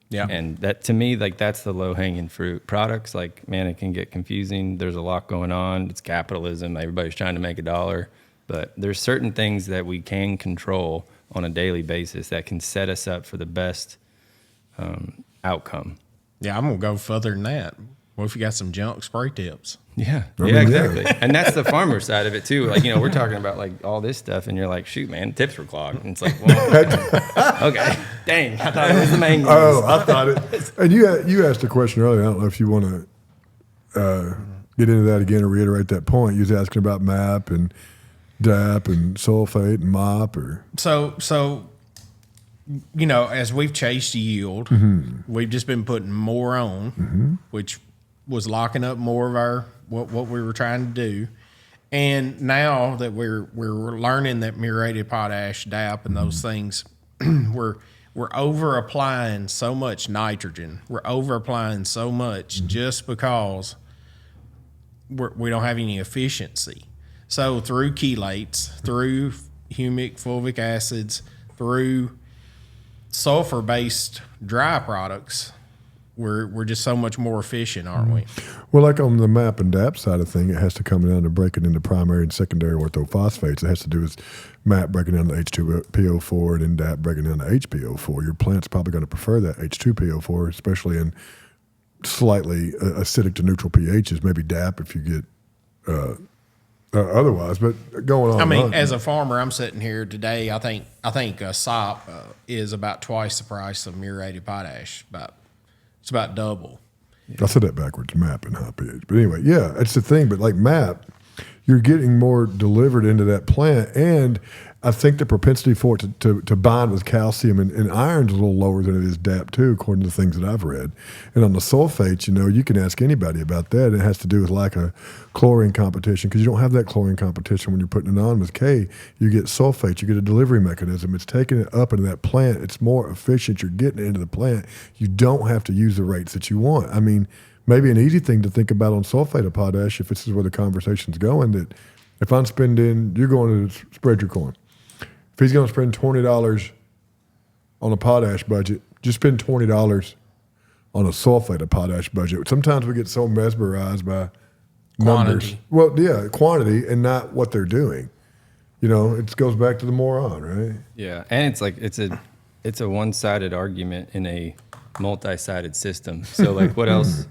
Yeah. And that, to me, like, that's the low-hanging fruit. Products, like, man, it can get confusing. There's a lot going on. It's capitalism. Everybody's trying to make a dollar. But there's certain things that we can control on a daily basis that can set us up for the best outcome. Yeah, I'm going to go further than that. What if you got some junk spray tips? Yeah, exactly. And that's the farmer side of it too. Like, we're talking about like all this stuff, and you're like, shoot, man, tips were clogged. And it's like, well, okay, dang, I thought it was the main ones. Oh, I thought it. And you asked a question earlier. I don't know if you want to get into that again or reiterate that point. You was asking about MAP and DAP and sulfate and MOP, or so. As we've chased yield, we've just been putting more on, which was locking up more of our what we were trying to do. And now that we're learning that muriated potash, DAP, and those things, we're over applying so much nitrogen. We're over applying so much just because we don't have any efficiency. So through chelates, through humic, fulvic acids, through sulfur-based dry products, we're just so much more efficient, aren't we? Well, like on the MAP and DAP side of thing, it has to come down to breaking into primary and secondary orthophosphates. It has to do with MAP breaking down to H2PO4 and then DAP breaking down to HPO4. Your plant's probably going to prefer that H2PO4, especially in slightly acidic to neutral pHs. Maybe DAP if you get otherwise. But going on. I mean, as a farmer, I'm sitting here today. I think a SOP is about twice the price of muriated potash. It's about double. I said that backwards, MAP and high pH. But anyway, yeah, it's the thing. But like MAP, you're getting more delivered into that plant. And I think the propensity for it to bind with calcium and iron is a little lower than it is DAP too, according to the things that I've read. And on the sulfates, you can ask anybody about that. It has to do with lack of chlorine competition, because you don't have that chlorine competition when you're putting it on with K. You get sulfate, you get a delivery mechanism. It's taking it up into that plant. It's more efficient. You're getting it into the plant. You don't have to use the rates that you want. I mean, maybe an easy thing to think about on sulfate of potash, if this is where the conversation's going, that if I'm spending, you're going to spread your corn. If he's going to spend $20 on a potash budget, just spend $20 on a sulfate of potash budget. Sometimes we get so mesmerized by numbers. Quantity. Well, yeah, quantity and not what they're doing. It goes back to the moron, right? Yeah, and it's like it's a one-sided argument in a multi-sided system. So like, what else?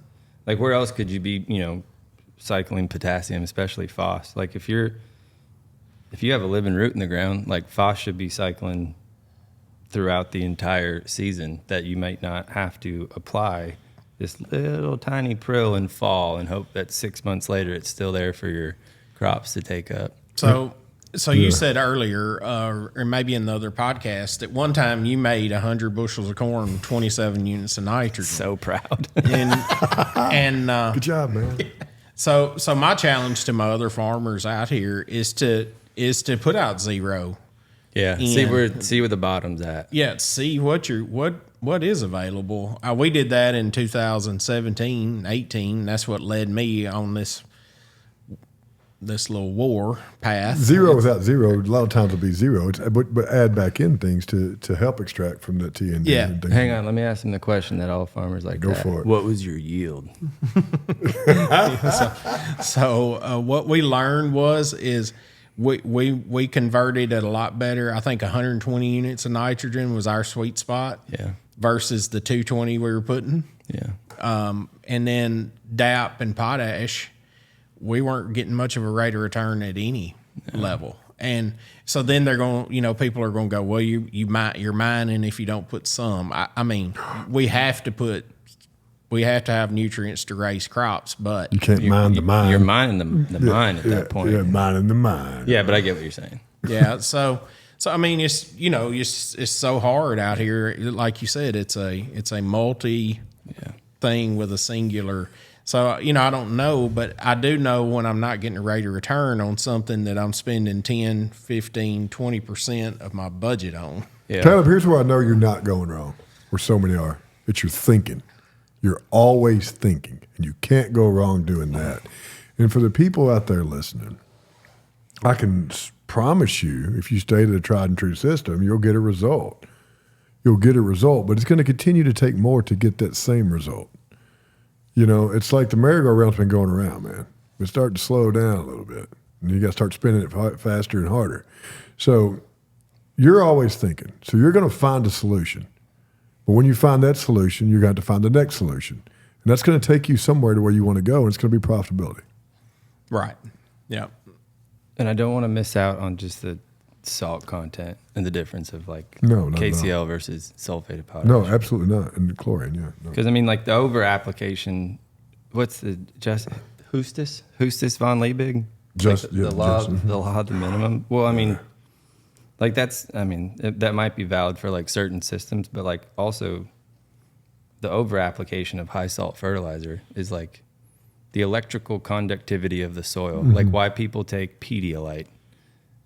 Like, where else could you be? Cycling potassium, especially phos. Like if you have a living root in the ground, like phos should be cycling throughout the entire season, that you might not have to apply this little tiny prill in fall and hope that 6 months later it's still there for your crops to take up. So you said earlier, or maybe in the other podcast, at one time you made 100 bushels of corn, 27 units of nitrogen. So proud. and good job, man. So my challenge to my other farmers out here is to put out zero. Yeah. See where the bottom's at. Yeah. See what is available. We did that in 2017, 18. That's what led me on this little war path. Zero without zero, a lot of times will be zero. But add back in things to help extract from the TND. Yeah. And things. Hang on, let me ask him the question that all farmers like. Go for it. What was your yield? So what we learned is we converted at a lot better. I think 120 units of nitrogen was our sweet spot. Yeah. Versus the 220 we were putting. Yeah. And then DAP and potash, we weren't getting much of a rate of return at any level. And so then they're going, people are going to go, well, you're mining if you don't put some. I mean, we have to have nutrients to raise crops, but you can't mine the mine. You're mining the mine at that point. You're mining the mine. Yeah, but I get what you're saying. Yeah. So So I mean, it's it's so hard out here. Like you said, it's a multi thing with a singular. So I don't know, but I do know when I'm not getting a rate of return on something that I'm spending 10, 15, 20% of my budget on. Yeah. Kaleb, here's where I know you're not going wrong, where so many are. It's your thinking. You're always thinking, and you can't go wrong doing that. And for the people out there listening, I can promise you, if you stay to the tried and true system, you'll get a result. You'll get a result, but it's going to continue to take more to get that same result. It's like the merry-go-round's been going around, man. It's starting to slow down a little bit, and you got to start spinning it faster and harder. So you're always thinking. So you're going to find a solution. But when you find that solution, you're going to have to find the next solution. And that's going to take you somewhere to where you want to go, and it's going to be profitability. Right. Yeah. And I don't want to miss out on just the salt content and the difference of KCl versus sulfate of potash. No, absolutely not. And chlorine, yeah. Because I mean, like the over application, what's the Hustis von Liebig? The law of the minimum. Well, I mean, that might be valid for like certain systems, but like also the over application of high salt fertilizer is like the electrical conductivity of the soil. Like why people take Pedialyte.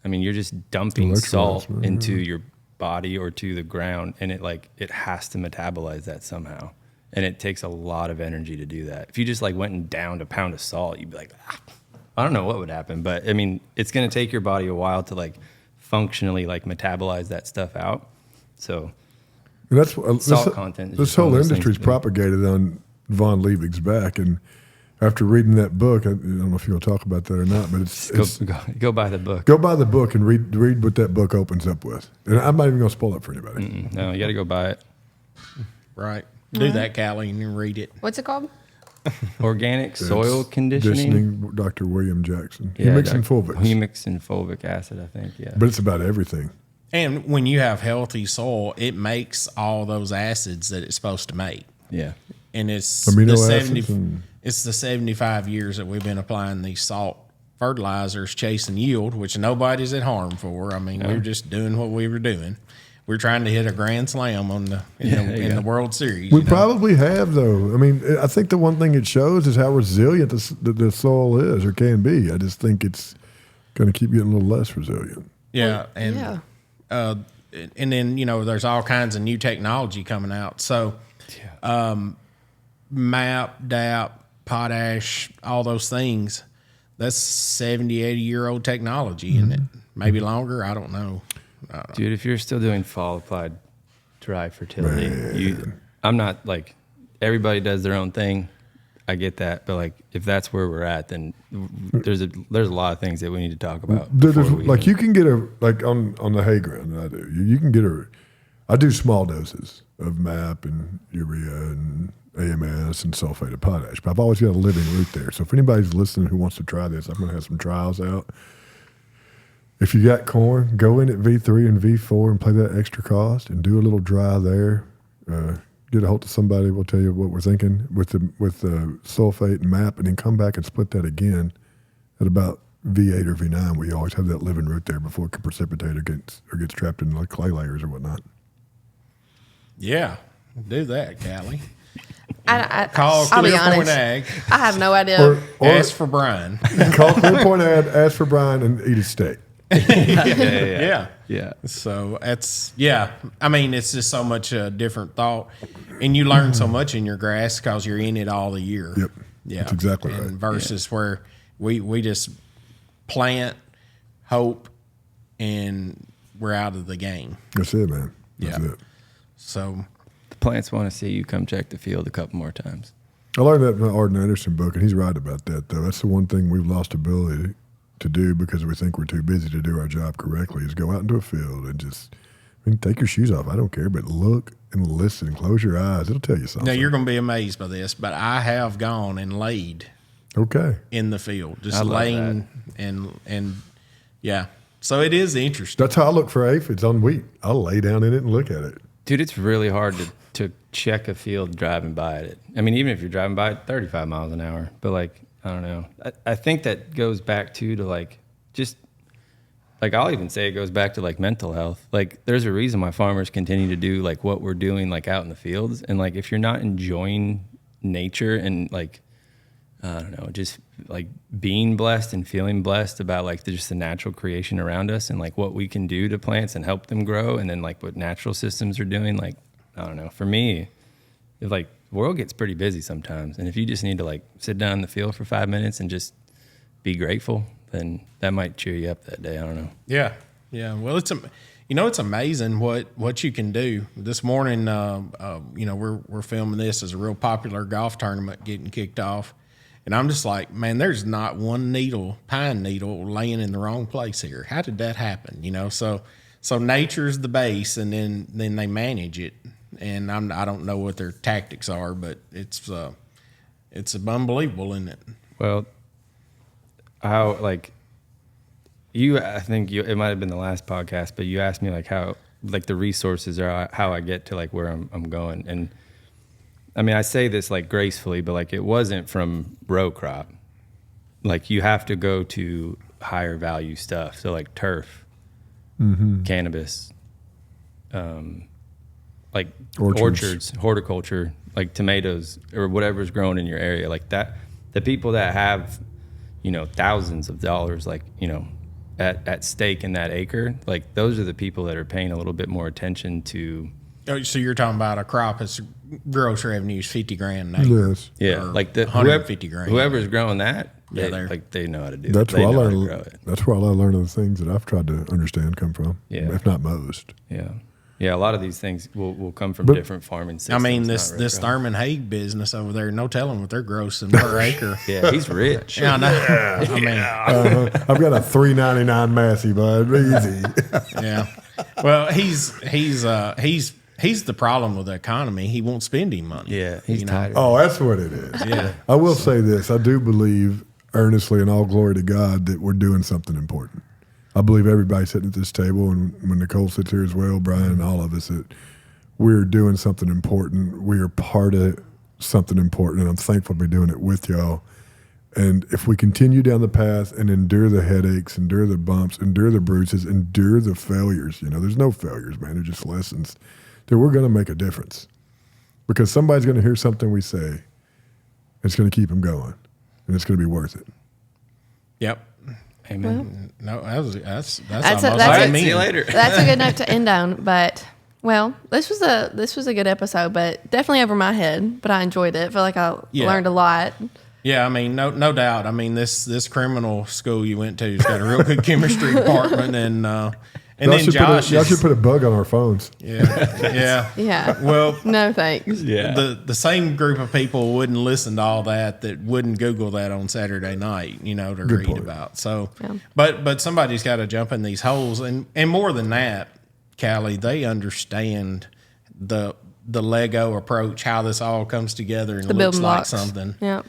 I mean, you're just dumping salt into your body or to the ground, and it has to metabolize that somehow. And it takes a lot of energy to do that. If you just went and downed a pound of salt, you'd be like, I don't know what would happen. But I mean, it's going to take your body a while to functionally metabolize that stuff out. So that's salt content. This whole industry is propagated on von Liebig's back, and after reading that book, I don't know if you're going to talk about that or not, but go buy the book. Go buy the book and read what that book opens up with. And I'm not even going to spoil it for anybody. No, you got to go buy it. Right. Do that, Cali, and then read it. What's it called? Organic soil conditioning. Dr. William Jackson. Yeah, Humics and Fulvic. Humics and fulvic acid, I think, yeah. But it's about everything. And when you have healthy soil, it makes all those acids that it's supposed to make. Yeah. And it's amino the acids it's the 75 years that we've been applying these salt fertilizers, chasing yield, which nobody's at harm for. I mean, we're just doing what we were doing. We're trying to hit a grand slam in the World Series. We probably have, though. I mean, I think the one thing it shows is how resilient the soil is or can be. I just think it's going to keep getting a little less resilient. Yeah. And then, there's all kinds of new technology coming out. So MAP, DAP, potash, all those things, that's 70, 80-year-old technology, isn't it? Maybe longer. I don't know. Dude, if you're still doing fall applied dry fertility, I'm not everybody does their own thing. I get that, but if that's where we're at, then there's a lot of things that we need to talk about. You can get on the hay ground that I do. You can get I do small doses of MAP and urea and AMS and sulfate of potash, but I've always got a living root there. So if anybody's listening who wants to try this, I'm going to have some trials out. If you got corn, go in at V3 and V4 and play that extra cost and do a little dry there. Get a hold of somebody. We'll tell you what we're thinking with the sulfate and MAP, and then come back and split that again at about V8 or V9. We always have that living root there before it can precipitate or gets trapped in clay layers or whatnot. Yeah, do that, Cali. Call Clear Point Ag. I have no idea. Or ask for Bryan. Call Clear Point Ag, ask for Bryan, and eat a steak. Yeah. So I mean, it's just so much different thought, and you learn so much in your grass because you're in it all the year. Yep. Yeah. That's exactly right. Versus where we just plant, hope, and we're out of the game. That's it, man. That's it. So the plants want to see you come check the field a couple more times. I learned that in the Arden Anderson book, and he's right about that, though. That's the one thing we've lost ability to do because we think we're too busy to do our job correctly is go out into a field and just take your shoes off. I don't care, but look and listen and close your eyes. It'll tell you something. Now, you're going to be amazed by this, but I have gone and laid in the field. Just laying and yeah. So it is interesting. That's how I look for aphids on wheat. I'll lay down in it and look at it. Dude, it's really hard to check a field driving by it. I mean, even if you're driving by it 35 miles an hour, but I don't know. I think that goes back to just like I'll even say it goes back to like mental health. Like there's a reason why farmers continue to do like what we're doing like out in the fields. And like if you're not enjoying nature and like I don't know, just like being blessed and feeling blessed about like just the natural creation around us and like what we can do to plants and help them grow, and then like what natural systems are doing. Like I don't know, for me, if like the world gets pretty busy sometimes, and if you just need to like sit down in the field for 5 minutes and just be grateful, then that might cheer you up that day. I don't know. Yeah. Well, it's amazing what you can do. This morning, we're filming this as a real popular golf tournament getting kicked off. And I'm just like, man, there's not one pine needle laying in the wrong place here. How did that happen? So nature's the base, and then they manage it. And I don't know what their tactics are, but it's unbelievable, isn't it? Well, how like I think it might have been the last podcast, but you asked me like how like the resources are how I get to like where I'm going. And I mean, I say this like gracefully, but like it wasn't from row crop. Like you have to go to higher value stuff. So like turf, cannabis, like orchards, horticulture, like tomatoes or whatever's grown in your area. Like that, the people that have, thousands of dollars, like, at stake in that acre, like those are the people that are paying a little bit more attention to. Oh, so you're talking about a crop that's gross revenue is $50,000 an acre. Yes. Yeah, like the $150,000. Whoever's growing that, Yeah, they know how to do. That's it. They where I know how to learn. grow it. That's where I learn the things that I've tried to understand come from. Yeah. If not most. Yeah. A lot of these things will come from different farming systems. I mean, this Thurman Hague business over there, no telling what they're grossing per acre. Yeah, he's rich. Yeah, I know. I mean, I've got a $3.99 Massey, bud. Easy. yeah. Well, he's the problem with the economy. He won't spend any money. Yeah, he's tired. Oh, that's what it is. Yeah. I will say this. I do believe earnestly and all glory to God that we're doing something important. I believe everybody sitting at this table, and when Nicole sits here as well, Bryan and all of us, that we're doing something important. We are part of something important, and I'm thankful to be doing it with y'all. And if we continue down the path and endure the headaches, endure the bumps, endure the bruises, endure the failures, there's no failures, man. They're just lessons. That we're going to make a difference, because somebody's going to hear something we say. It's going to keep them going, and it's going to be worth it. Yep. Amen. No, that's That's almost a- like that's me. See you later. That's a good note to end on. But this was a good episode, but definitely over my head. But I enjoyed it. I feel like I learned a lot. Yeah, I mean, no doubt. I mean, this criminal school you went to has got a real good chemistry department, and then Josh. Y'all should put a bug on our phones. Yeah. Well, no thanks. Yeah. The same group of people wouldn't listen to all that wouldn't Google that on Saturday night, to Good read point. about. So, Yeah. but somebody's got to jump in these holes, and more than that, Cali, they understand the Lego approach, how this all comes together and The looks building like blocks. something. Yeah.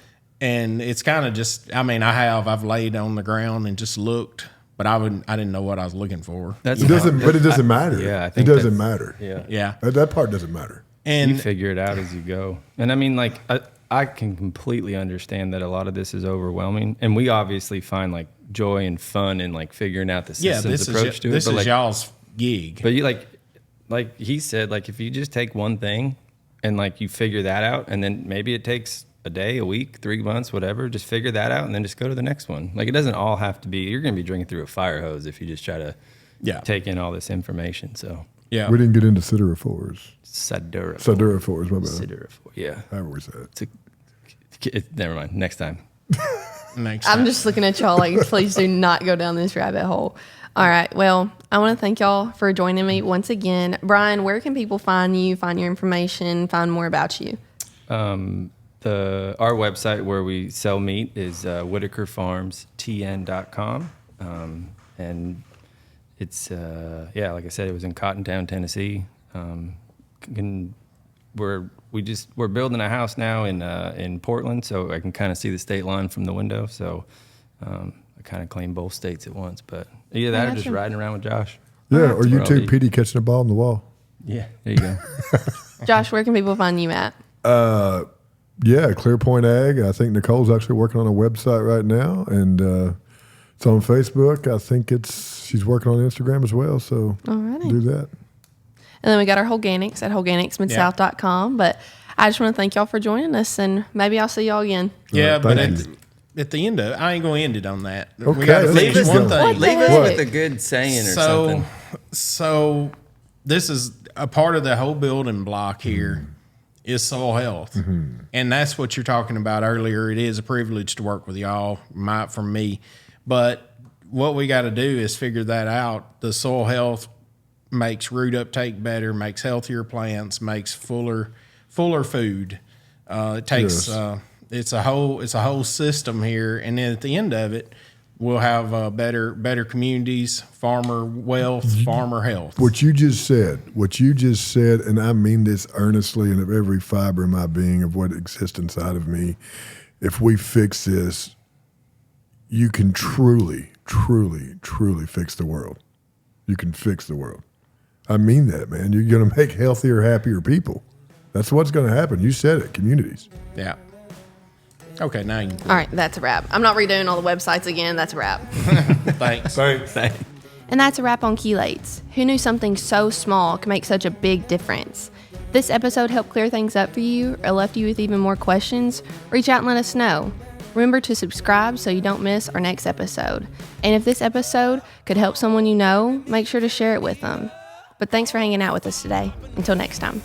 And it's kind of just, I mean, I've laid on the ground and just looked, but I didn't know what I was looking for. That's It doesn't matter. Yeah, I it think doesn't that's- matter. Yeah. Yeah. That part doesn't matter. You And figure it out as you go. And I mean, like, I can completely understand that a lot of this is overwhelming. And we obviously find like joy and fun in like figuring out the systems approach to it. This But is like, y'all's gig. but you like he said, like if you just take one thing and like you figure that out, and then maybe it takes a day, a week, 3 months, whatever, just figure that out and then just go to the next one. Like it doesn't all have to be, you're going to be drinking through a fire hose if you just try to take in all this information. So Yeah. We didn't get into siderophores. Siduriphores. My bad. Siduriphore, yeah. However we say it. Never mind. Next time. Next I'm time. just looking at y'all like, please do not go down this rabbit hole. All right. Well, I want to thank y'all for joining me once again. Bryan, where can people find you, find your information, find more about you? Our website where we sell meat is whitakerfarmstn.com. And it's, like I said, it was in Cottontown, Tennessee. We're building a house now in Portland, so I can kind of see the state line from the window. So I kind of claim both states at once, but either that or just riding around with Josh. Yeah, or you Where I'll two, be. Petey catching a ball on the wall. Yeah, there you go. Josh, where can people find you at? Yeah, Clear Point Ag. I think Nicole's actually working on a website right now, and it's on Facebook. I think it's she's working on Instagram as well. So Alrighty. do that. And then we got our Organics at organicsmidsouth.com. But I just want to thank y'all for joining us, and maybe I'll see y'all again. Yeah, Right, but thank you. at the end of it, I ain't going to end it on that. Okay, We got to let's finish keep one going. thing. Leave What? us with a good saying or something. So this is a part of the whole building block here is soil health. And that's what you're talking about earlier. It is a privilege to work with y'all, from me. But what we got to do is figure that out. The soil health makes root uptake better, makes healthier plants, makes fuller food. It takes it's a whole system here, and then at the end of it, we'll have better communities, farmer wealth, farmer health. What you just said, and I mean this earnestly and of every fiber of my being of what exists inside of me. If we fix this, you can truly, truly, truly fix the world. You can fix the world. I mean that, man. You're going to make healthier, happier people. That's what's going to happen. You said it, communities. Yeah. Okay, now you can. All right, that's a wrap. I'm not redoing all the websites again. That's a wrap. Thanks. And that's a wrap on chelates. Who knew something so small can make such a big difference? If this episode helped clear things up for you or left you with even more questions, reach out and let us know. Remember to subscribe so you don't miss our next episode. And if this episode could help someone you know, make sure to share it with them. But thanks for hanging out with us today. Until next time.